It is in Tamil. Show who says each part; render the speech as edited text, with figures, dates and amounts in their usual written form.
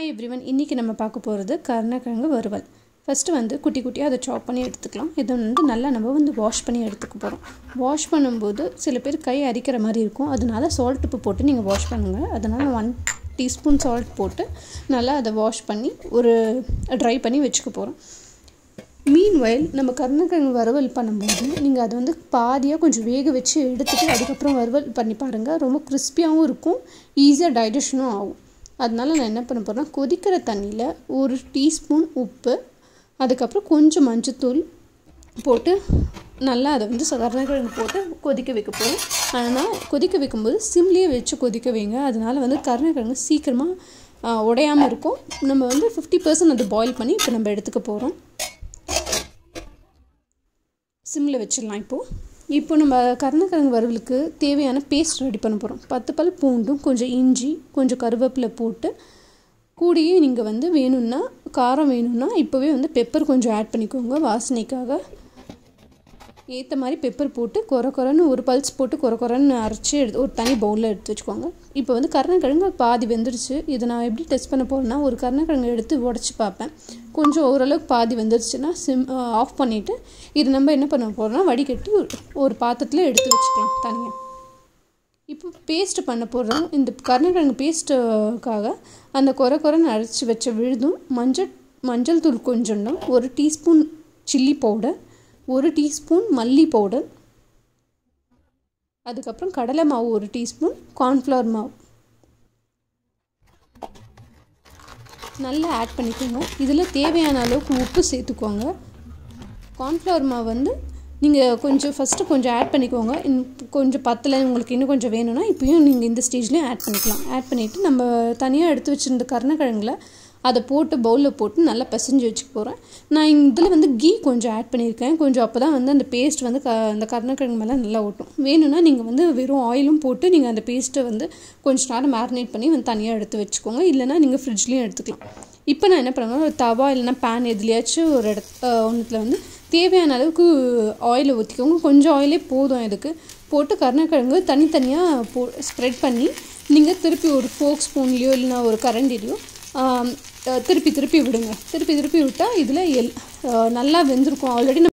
Speaker 1: Hi everyone, இன்னைக்கு நம்ம பார்க்க போறது கருணக்கிழங்கு வறுவல். ஃபர்ஸ்ட் வந்து குட்டி குட்டியா அதை சாப் பண்ணி எடுத்துக்கலாம். இத வந்து நல்லா நம்ம வாஷ் பண்ணி எடுத்துக்க போறோம். வாஷ் பண்ணும்போது சில பேர் கை அரிக்கிற மாதிரி இருக்கும். அதனால salt உப்பு போட்டு நீங்க வாஷ் பண்ணுங்க. அதனால 1 டீஸ்பூன் salt போட்டு நல்லா அதை வாஷ் பண்ணி ஒரு dry பண்ணி வெச்சுக்க போறோம். Meanwhile நம்ம கருணக்கிழங்கு வறுவல் பண்ணும்போது நீங்க அது வந்து பாதியா கொஞ்சம் வேக வெச்சு எடுத்துட்டு அதுக்கு அப்புறம் வறுவல் பண்ணி பாருங்க. ரொம்ப கிறிஸ்பியாவும் இருக்கும். ஈஸியா டைஜஷனும் ஆகும். அதனால நான் என்ன பண்ண போறேன்னா கொதிக்கிற தண்ணில 1 டீஸ்பூன் உப்பு அதுக்கு அப்புறம் கொஞ்சம் மஞ்சள் போட்டு நல்லா அதை வந்து கருணக்கிழங்கு போட்டு கொதிக்க வைக்க போறோம். ஆனா கொதிக்க வைக்கும்போது சிம்லயே வெச்சு கொதிக்க வைங்க. அதனால வந்து கருணக்கிழங்கு சீக்கிரமா உடையாம இருக்கும். நம்ம வந்து 50% அது பாயில் பண்ணி இப்ப நம்ம எடுத்துக்க போறோம். சிம்ல வெச்சிடலாம் இப்போ நம்ம கருணக்கிழங்கு வறுவலுக்கு தேவையான பேஸ்ட் ரெடி பண்ண போறோம். 10 பல் பூண்டும் கொஞ்சம் இஞ்சி கொஞ்சம் கருவேப்பிலை போட்டு கூடியே நீங்க வந்து வேணும்னா காரம் வேணும்னா இப்பவே வந்து பெப்பர் கொஞ்சம் ஆட் பண்ணிக்கோங்க வாசனைக்காக. ஏத்த மாதிரி பெப்பர் போட்டு கொரகொரன்னு ஒரு பல்ஸ் போட்டு கொரகொரன்னு அரைச்சு ஒரு தனி பவுல்ல எடுத்து வெச்சுக்கோங்க. இப்போ வந்து கருணக்கிழங்கு பாதி வெந்திருச்சு. இத நான் எப்படி டெஸ்ட் பண்ண போறேன்னா ஒரு கருணக்கிழங்கு எடுத்து உடைச்சு பாப்பேன். கொஞ்சம் ஓரளவுக்கு பாதி வெந்திருச்சுனா ஆஃப் பண்ணிட்டு இது நம்ம என்ன பண்ண போறோம்னா வடிகட்டி ஒரு பாத்திரத்துல எடுத்து வெச்சுக்கலாம் தனியா. இப்போ பேஸ்ட் பண்ண போறோம். இந்த கருணக்கிழங்கு பேஸ்ட்காக அந்த கொரகொரன்னு அரைச்சு வெச்ச விழுதும் மஞ்சள் தூள் கொஞ்சம் 1 டீஸ்பூன் சில்லி பவுடர் 1 டீஸ்பூன் மல்லி பவுடர் அதுக்கு அப்புறம் கடலை மாவு 1 டீஸ்பூன் கார்ன்ஃப்ளவர் மாவு நல்லா ஆட் பண்ணிக்கோங்க. இதுல தேவையான அளவுக்கு உப்பு சேர்த்துக்கோங்க. கார்ன்ஃப்ளவர் மாவு வந்து நீங்க கொஞ்சம் ஃபர்ஸ்ட் கொஞ்சம் ஆட் பண்ணிக்கோங்க. கொஞ்சம் பத்தல உங்களுக்கு இன்னும் கொஞ்சம் வேணும்னா இப்பயும் நீங்க இந்த ஸ்டேஜ்லயே ஆட் பண்ணிக்கலாம். ஆட் பண்ணிட்டு நம்ம தனியா எடுத்து வச்சிருந்த கருணக்கிழங்குல அதை போட்டு பவுல்ல போட்டு நல்லா பிசைஞ்சு வெச்சுக்க போறேன். நான் இதுல வந்து கீ கொஞ்சம் ஆட் பண்ணிருக்கேன். கொஞ்சம் அப்பதான் வந்து அந்த பேஸ்ட் வந்து அந்த கருணக்கிழங்கு மேல நல்லா ஒட்டும். வேணும்னா நீங்க வந்து வெறும் ஆயிலும் போட்டு நீங்க அந்த பேஸ்ட்டை வந்து கொஞ்ச நேரம் மேரினேட் பண்ணி வந்து தனியா எடுத்து வெச்சுக்கோங்க. இல்லனா நீங்க ஃப்ரிட்ஜ்லயும் எடுத்துக்கலாம். இப்போ நான் என்ன பண்றேன்னா ஒரு தவா இல்லனா pan எதுலயாச்சும் ஒரு ஒண்ணுத்துல வந்து தேவையான அளவுக்கு ஆயில் ஊத்திக்கோங்க. கொஞ்சம் ஆயிலே போதும் இதுக்கு. போட்டு கருணக்கிழங்கு தனித்தனியா ஸ்ப்ரெட் பண்ணி நீங்க திருப்பி ஒரு ஃபோர்க் ஸ்பூன்லயோ இல்லனா ஒரு கரண்டிலயோ திருப்பி விடுங்க. திருப்பி விட்டா இதுல நல்லா வெந்திருக்கும். ஆல்ரெடி